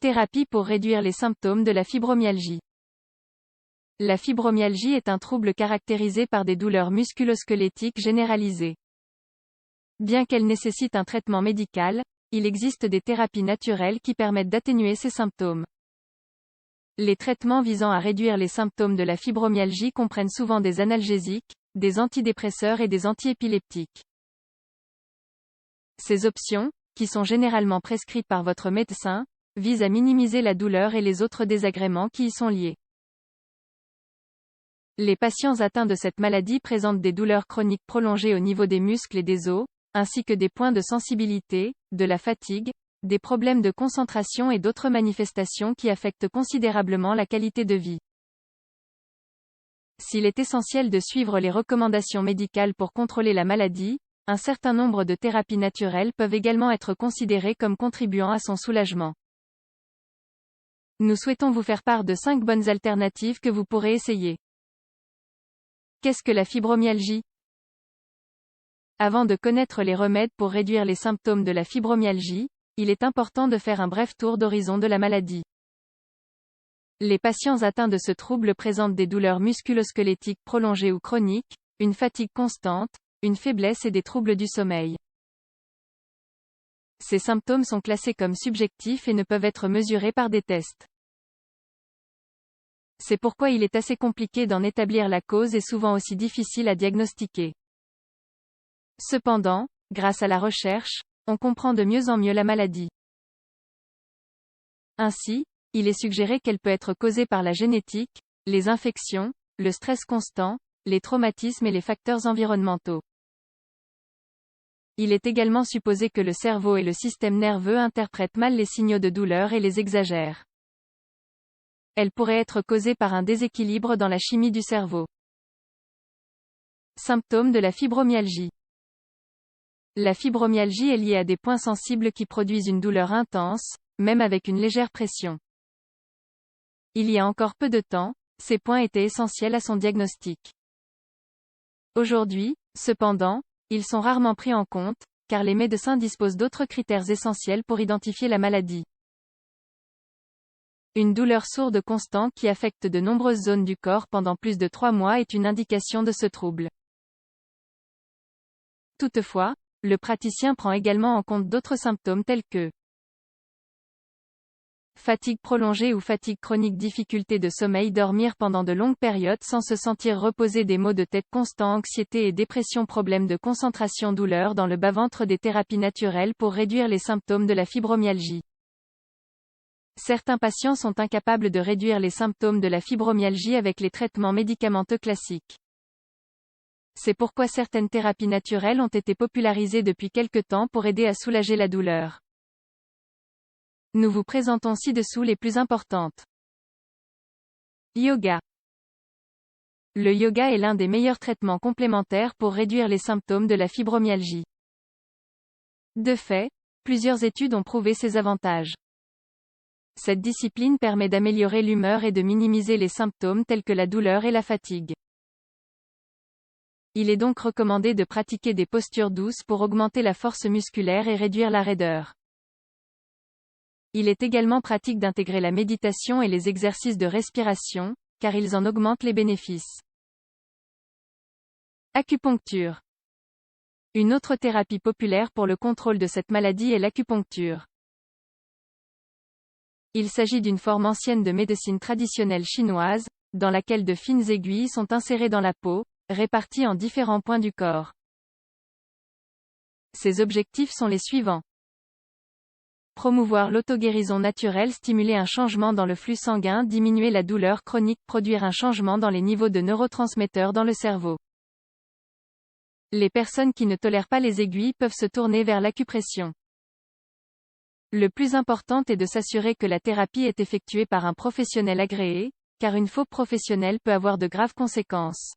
Thérapie pour réduire les symptômes de la fibromyalgie. La fibromyalgie est un trouble caractérisé par des douleurs musculo-squelettiques généralisées. Bien qu'elle nécessite un traitement médical, il existe des thérapies naturelles qui permettent d'atténuer ces symptômes. Les traitements visant à réduire les symptômes de la fibromyalgie comprennent souvent des analgésiques, des antidépresseurs et des antiépileptiques. Ces options, qui sont généralement prescrites par votre médecin, visent à minimiser la douleur et les autres désagréments qui y sont liés. Les patients atteints de cette maladie présentent des douleurs chroniques prolongées au niveau des muscles et des os, ainsi que des points de sensibilité, de la fatigue, des problèmes de concentration et d'autres manifestations qui affectent considérablement la qualité de vie. S'il est essentiel de suivre les recommandations médicales pour contrôler la maladie, un certain nombre de thérapies naturelles peuvent également être considérées comme contribuant à son soulagement. Nous souhaitons vous faire part de 5 bonnes alternatives que vous pourrez essayer. Qu'est-ce que la fibromyalgie? Avant de connaître les remèdes pour réduire les symptômes de la fibromyalgie, il est important de faire un bref tour d'horizon de la maladie. Les patients atteints de ce trouble présentent des douleurs musculo-squelettiques prolongées ou chroniques, une fatigue constante, une faiblesse et des troubles du sommeil. Ces symptômes sont classés comme subjectifs et ne peuvent être mesurés par des tests. C'est pourquoi il est assez compliqué d'en établir la cause et souvent aussi difficile à diagnostiquer. Cependant, grâce à la recherche, on comprend de mieux en mieux la maladie. Ainsi, il est suggéré qu'elle peut être causée par la génétique, les infections, le stress constant, les traumatismes et les facteurs environnementaux. Il est également supposé que le cerveau et le système nerveux interprètent mal les signaux de douleur et les exagèrent. Elle pourrait être causée par un déséquilibre dans la chimie du cerveau. Symptômes de la fibromyalgie. La fibromyalgie est liée à des points sensibles qui produisent une douleur intense, même avec une légère pression. Il y a encore peu de temps, ces points étaient essentiels à son diagnostic. Aujourd'hui, cependant, ils sont rarement pris en compte, car les médecins disposent d'autres critères essentiels pour identifier la maladie. Une douleur sourde constante qui affecte de nombreuses zones du corps pendant plus de 3 mois est une indication de ce trouble. Toutefois, le praticien prend également en compte d'autres symptômes tels que fatigue prolongée ou fatigue chronique, difficulté de sommeil, dormir pendant de longues périodes sans se sentir reposé, des maux de tête constants, anxiété et dépression, problèmes de concentration, douleur dans le bas-ventre. Des thérapies naturelles pour réduire les symptômes de la fibromyalgie. Certains patients sont incapables de réduire les symptômes de la fibromyalgie avec les traitements médicamenteux classiques. C'est pourquoi certaines thérapies naturelles ont été popularisées depuis quelque temps pour aider à soulager la douleur. Nous vous présentons ci-dessous les plus importantes. Yoga. Le yoga est l'un des meilleurs traitements complémentaires pour réduire les symptômes de la fibromyalgie. De fait, plusieurs études ont prouvé ses avantages. Cette discipline permet d'améliorer l'humeur et de minimiser les symptômes tels que la douleur et la fatigue. Il est donc recommandé de pratiquer des postures douces pour augmenter la force musculaire et réduire la raideur. Il est également pratique d'intégrer la méditation et les exercices de respiration, car ils en augmentent les bénéfices. Acupuncture. Une autre thérapie populaire pour le contrôle de cette maladie est l'acupuncture. Il s'agit d'une forme ancienne de médecine traditionnelle chinoise, dans laquelle de fines aiguilles sont insérées dans la peau, réparties en différents points du corps. Ses objectifs sont les suivants. Promouvoir l'auto-guérison naturelle, stimuler un changement dans le flux sanguin, diminuer la douleur chronique, produire un changement dans les niveaux de neurotransmetteurs dans le cerveau. Les personnes qui ne tolèrent pas les aiguilles peuvent se tourner vers l'acupression. Le plus important est de s'assurer que la thérapie est effectuée par un professionnel agréé, car une faute professionnelle peut avoir de graves conséquences.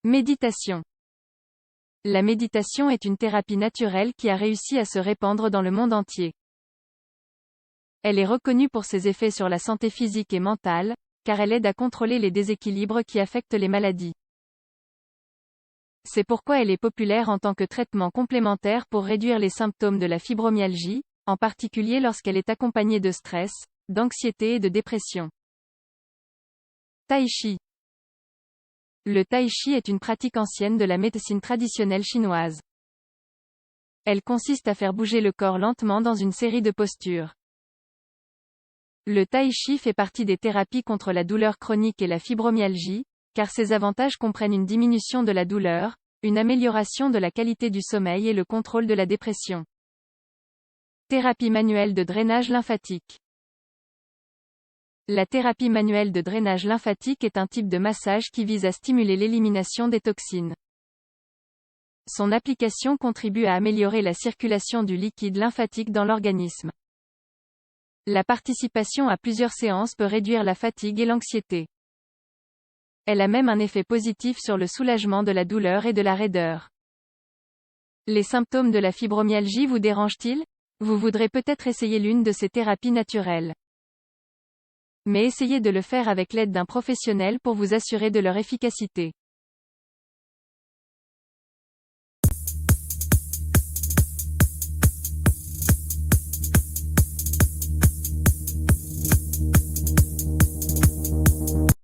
Méditation. La méditation est une thérapie naturelle qui a réussi à se répandre dans le monde entier. Elle est reconnue pour ses effets sur la santé physique et mentale, car elle aide à contrôler les déséquilibres qui affectent les maladies. C'est pourquoi elle est populaire en tant que traitement complémentaire pour réduire les symptômes de la fibromyalgie, en particulier lorsqu'elle est accompagnée de stress, d'anxiété et de dépression. Tai Chi. Le Tai Chi est une pratique ancienne de la médecine traditionnelle chinoise. Elle consiste à faire bouger le corps lentement dans une série de postures. Le Tai Chi fait partie des thérapies contre la douleur chronique et la fibromyalgie, car ses avantages comprennent une diminution de la douleur, une amélioration de la qualité du sommeil et le contrôle de la dépression. Thérapie manuelle de drainage lymphatique. La thérapie manuelle de drainage lymphatique est un type de massage qui vise à stimuler l'élimination des toxines. Son application contribue à améliorer la circulation du liquide lymphatique dans l'organisme. La participation à plusieurs séances peut réduire la fatigue et l'anxiété. Elle a même un effet positif sur le soulagement de la douleur et de la raideur. Les symptômes de la fibromyalgie vous dérangent-ils? Vous voudrez peut-être essayer l'une de ces thérapies naturelles. Mais essayez de le faire avec l'aide d'un professionnel pour vous assurer de leur efficacité.